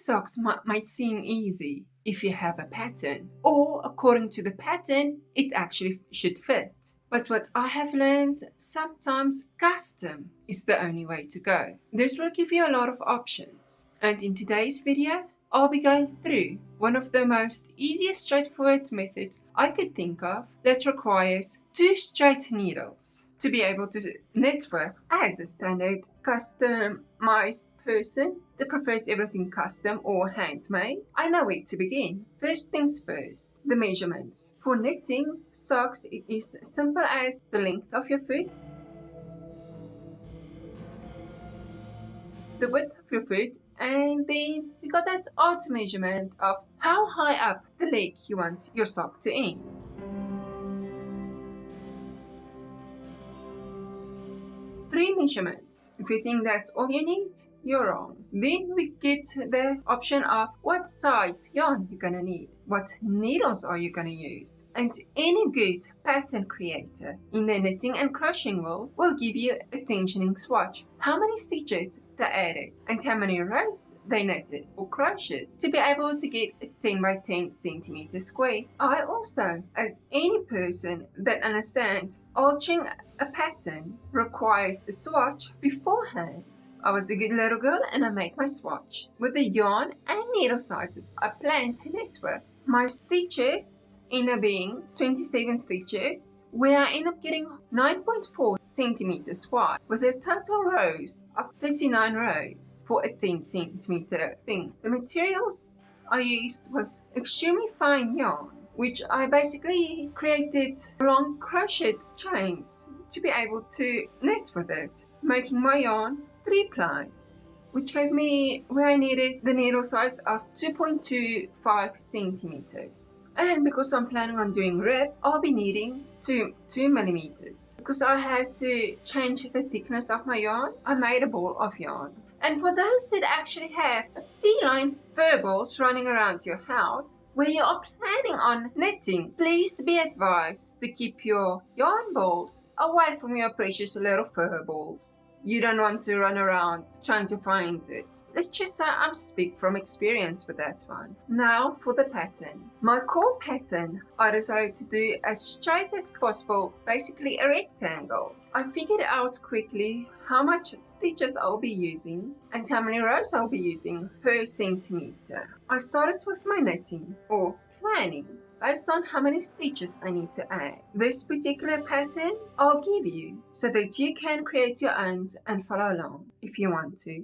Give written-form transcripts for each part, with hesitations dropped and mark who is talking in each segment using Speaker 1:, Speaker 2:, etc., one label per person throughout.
Speaker 1: socks might seem easy if you have a pattern, or according to the pattern, it actually should fit. But what I have learned, sometimes custom is the only way to go. This will give you a lot of options. And in today's video, I'll be going through one of the most easiest straightforward methods I could think of that requires 2 straight needles to be able to knit with. As a standard customized person that prefers everything custom or handmade, I know where to begin. First things first, the measurements. For knitting socks, it is as simple as the length of your foot, the width of your foot, and then we got that odd measurement of how high up the leg you want your sock to end. Three measurements. If you think that's all you need, you're wrong. Then we get the option of what size yarn you're gonna need, what needles are you gonna use, and any good pattern creator in the knitting and crocheting world will give you a tensioning swatch, how many stitches they added and how many rows they knitted or crocheted to be able to get a 10 by 10 centimeter square. I also, as any person that understands altering a pattern requires a swatch beforehand. I was a good little girl and I made my swatch with the yarn and needle sizes I plan to knit with. My stitches end up being 27 stitches, where I end up getting 9.4 centimeters wide with a total rows of 39 rows for a 10 centimeter thing. The materials I used was extremely fine yarn, which I basically created long crochet chains to be able to knit with it, making my yarn 3 plies, which gave me where I needed the needle size of 2.25 centimeters. And because I'm planning on doing rib, I'll be needing 2 millimeters. Because I had to change the thickness of my yarn, I made a ball of yarn. And for those that actually have feline fur balls running around your house where you are planning on knitting, please be advised to keep your yarn balls away from your precious little fur balls. You don't want to run around trying to find it. Let's just say I speak from experience with that one. Now for the pattern. My core pattern I decided to do as straight as possible, basically a rectangle. I figured out quickly how much stitches I'll be using and how many rows I'll be using per centimeter. I started with my knitting or planning based on how many stitches I need to add. This particular pattern I'll give you so that you can create your own and follow along if you want to.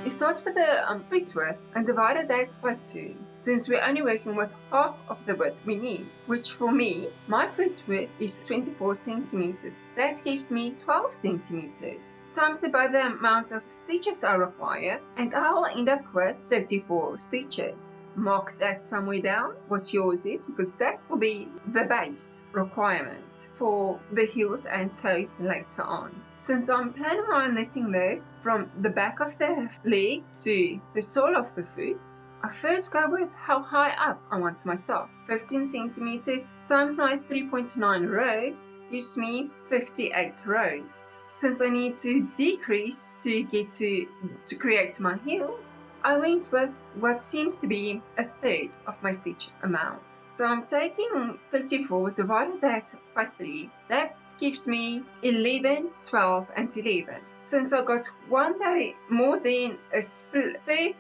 Speaker 1: You start with the foot width and divide that by 2, since we're only working with half of the width we need, which for me, my foot width is 24 centimeters. That gives me 12 centimeters. Times it by the amount of stitches I require, and I'll end up with 34 stitches. Mark that somewhere down, what yours is, because that will be the base requirement for the heels and toes later on. Since I'm planning on knitting this from the back of the leg to the sole of the foot, I first go with how high up I want my sock. 15 centimeters times my 3.9 rows gives me 58 rows. Since I need to decrease to get to create my heels, I went with what seems to be a third of my stitch amount. So I'm taking 34, divided that by 3. That gives me 11, 12 and 11. Since I got one that is more than a split third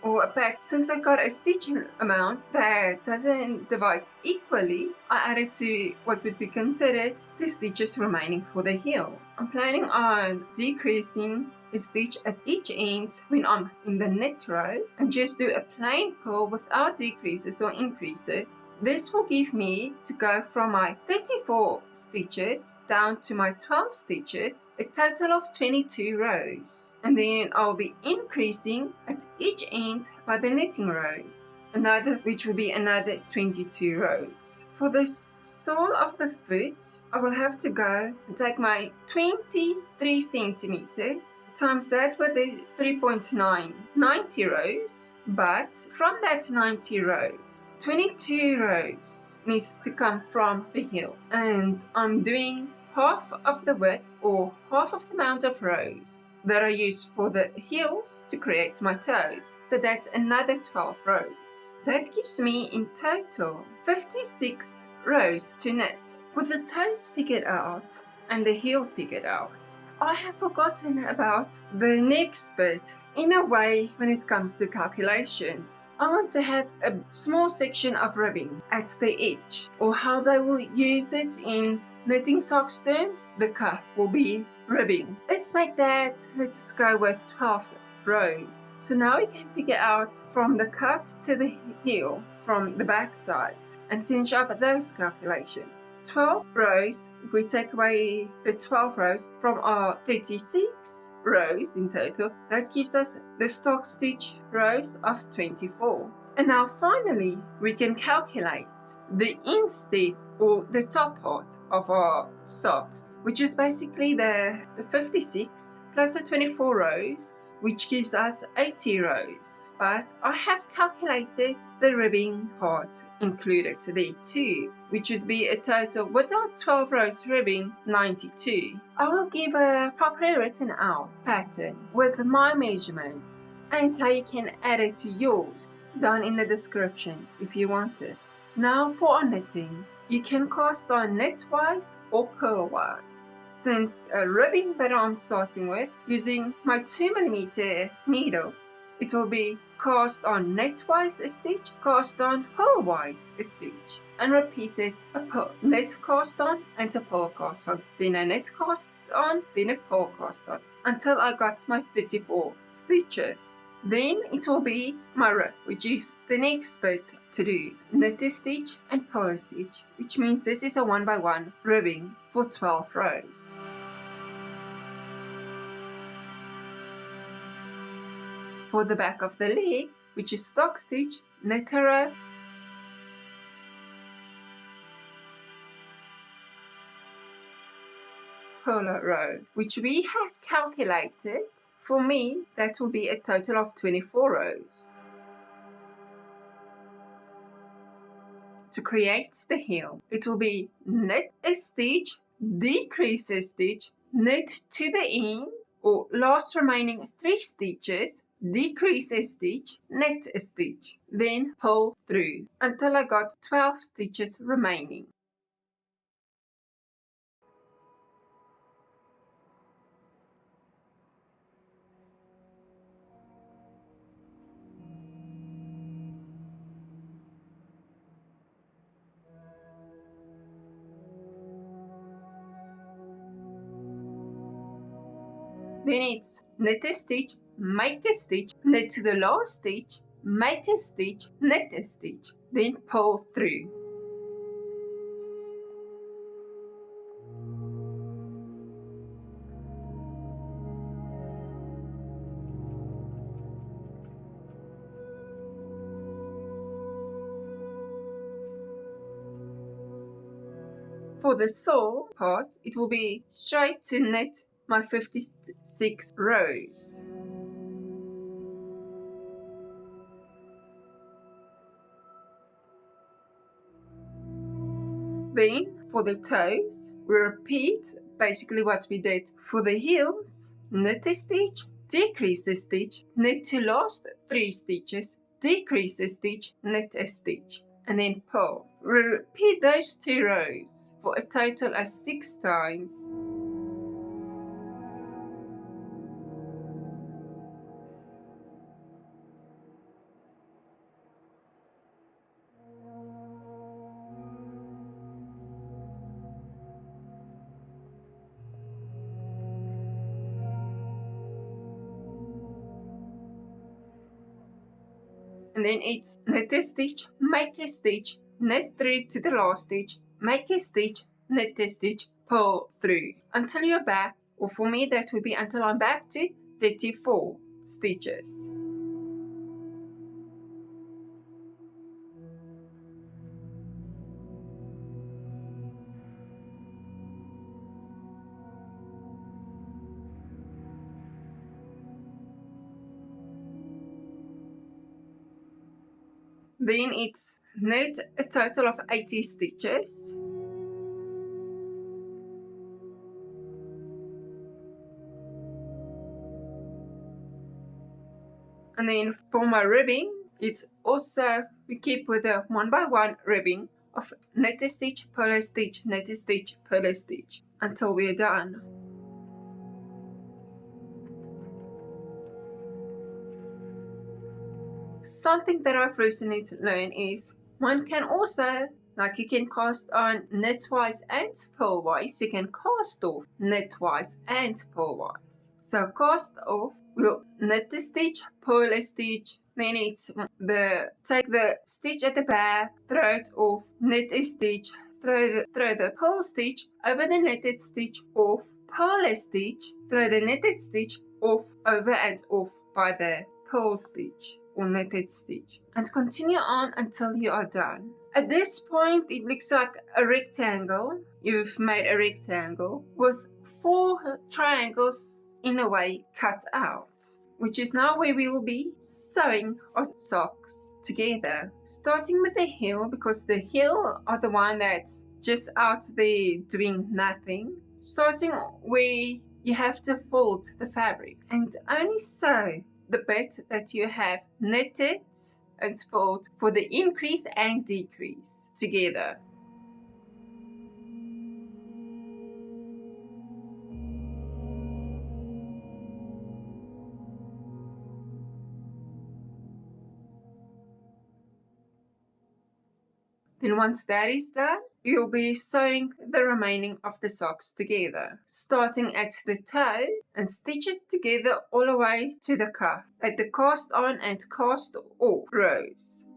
Speaker 1: or a pack, since I got a stitching amount that doesn't divide equally, I added to what would be considered the stitches remaining for the heel. I'm planning on decreasing a stitch at each end when I'm in the knit row and just do a plain purl without decreases or increases. This will give me to go from my 34 stitches down to my 12 stitches, a total of 22 rows. And then I'll be increasing at each end by the knitting rows, which will be another 22 rows. For the sole of the foot, I will have to go and take my 23 centimeters times that with the 3.9, 90 rows. But from that 90 rows, 22 rows needs to come from the heel. And I'm doing half of the width or half of the amount of rows that I use for the heels to create my toes. So that's another 12 rows. That gives me in total 56 rows to knit. With the toes figured out and the heel figured out, I have forgotten about the next bit. In a way, when it comes to calculations, I want to have a small section of ribbing at the edge, or how they will use it in knitting socks term, the cuff will be ribbing. Let's go with 12 rows. So now we can figure out from the cuff to the heel from the back side and finish up those calculations. 12 rows, if we take away the 12 rows from our 36 rows in total, that gives us the stock stitch rows of 24. And now finally we can calculate the instep or the top part of our socks, which is basically the 56 plus the 24 rows, which gives us 80 rows. But I have calculated the ribbing part included there too, which would be a total without 12 rows ribbing 92. I will give a properly written out pattern with my measurements and how you can add it to yours down in the description if you want it. Now for our knitting, you can cast on knitwise or purlwise. Since a ribbing that I'm starting with, using my 2mm needles, it will be cast on knitwise a stitch, cast on purlwise a stitch, and repeat it a knit cast on and a purl cast on, then a knit cast on, then a purl cast on, until I got my 34 stitches. Then it will be my rib, which is the next bit to do. Knit a stitch and purl a stitch, which means this is a 1x1 ribbing for 12 rows. For the back of the leg, which is stock stitch, knit a row, purl a row, which we have calculated. For me, that will be a total of 24 rows. To create the heel, it will be knit a stitch, decrease a stitch, knit to the end or last remaining 3 stitches, decrease a stitch, knit a stitch, then pull through until I got 12 stitches remaining. Then it's knit a stitch, make a stitch, knit to the last stitch, make a stitch, knit a stitch, then pull through. For the sole part, it will be straight to knit my 56 rows. Then for the toes, we repeat basically what we did for the heels. Knit a stitch, decrease the stitch, knit to last 3 stitches, decrease the stitch, knit a stitch, and then pull. Repeat those 2 rows for a total of 6 times. And then it's knit a stitch, make a stitch, knit through to the last stitch, make a stitch, knit a stitch, pull through until you're back, or for me that would be until I'm back to 34 stitches. Then it's knit a total of 80 stitches. And then for my ribbing, it's also, we keep with a 1 by 1 ribbing of knit a stitch, pull a stitch, knit a stitch, pull a stitch until we're done. Something that I've recently learned is one can also, like you can cast on knitwise and purlwise, you can cast off knitwise and purlwise. So cast off, we'll knit the stitch, pull a stitch, then it's take the stitch at the back, throw it off, knit a stitch, throw the purl stitch over the knitted stitch off, purl a stitch, throw the knitted stitch off, over and off by the purl stitch or knitted stitch, and continue on until you are done. At this point it looks like a rectangle. You've made a rectangle with 4 triangles in a way cut out, which is now where we will be sewing our socks together, starting with the heel, because the heel are the one that's just out there doing nothing, starting where you have to fold the fabric and only sew the bit that you have knitted and fold for the increase and decrease together. Then once that is done, you'll be sewing the remaining of the socks together, starting at the toe and stitch it together all the way to the cuff at the cast on and cast off rows.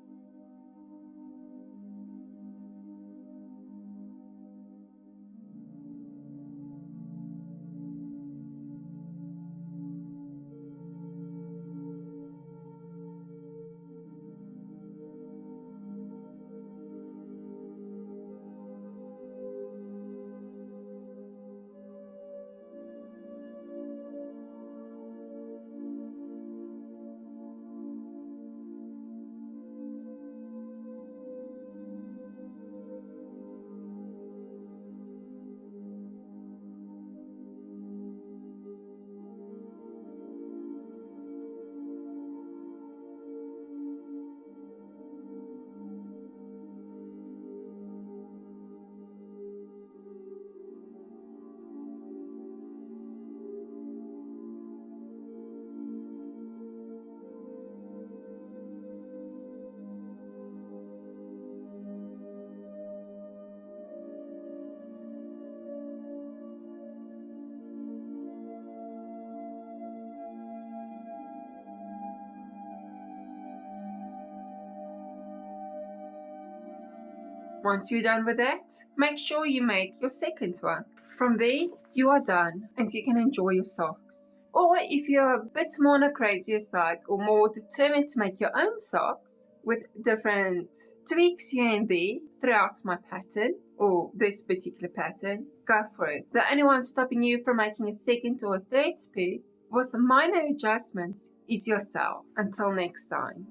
Speaker 1: Once you're done with that, make sure you make your second one. From there, you are done and you can enjoy your socks. Or if you're a bit more on a crazier side or more determined to make your own socks with different tweaks here and there throughout my pattern or this particular pattern, go for it. The only one stopping you from making a second or a third pair with minor adjustments is yourself. Until next time.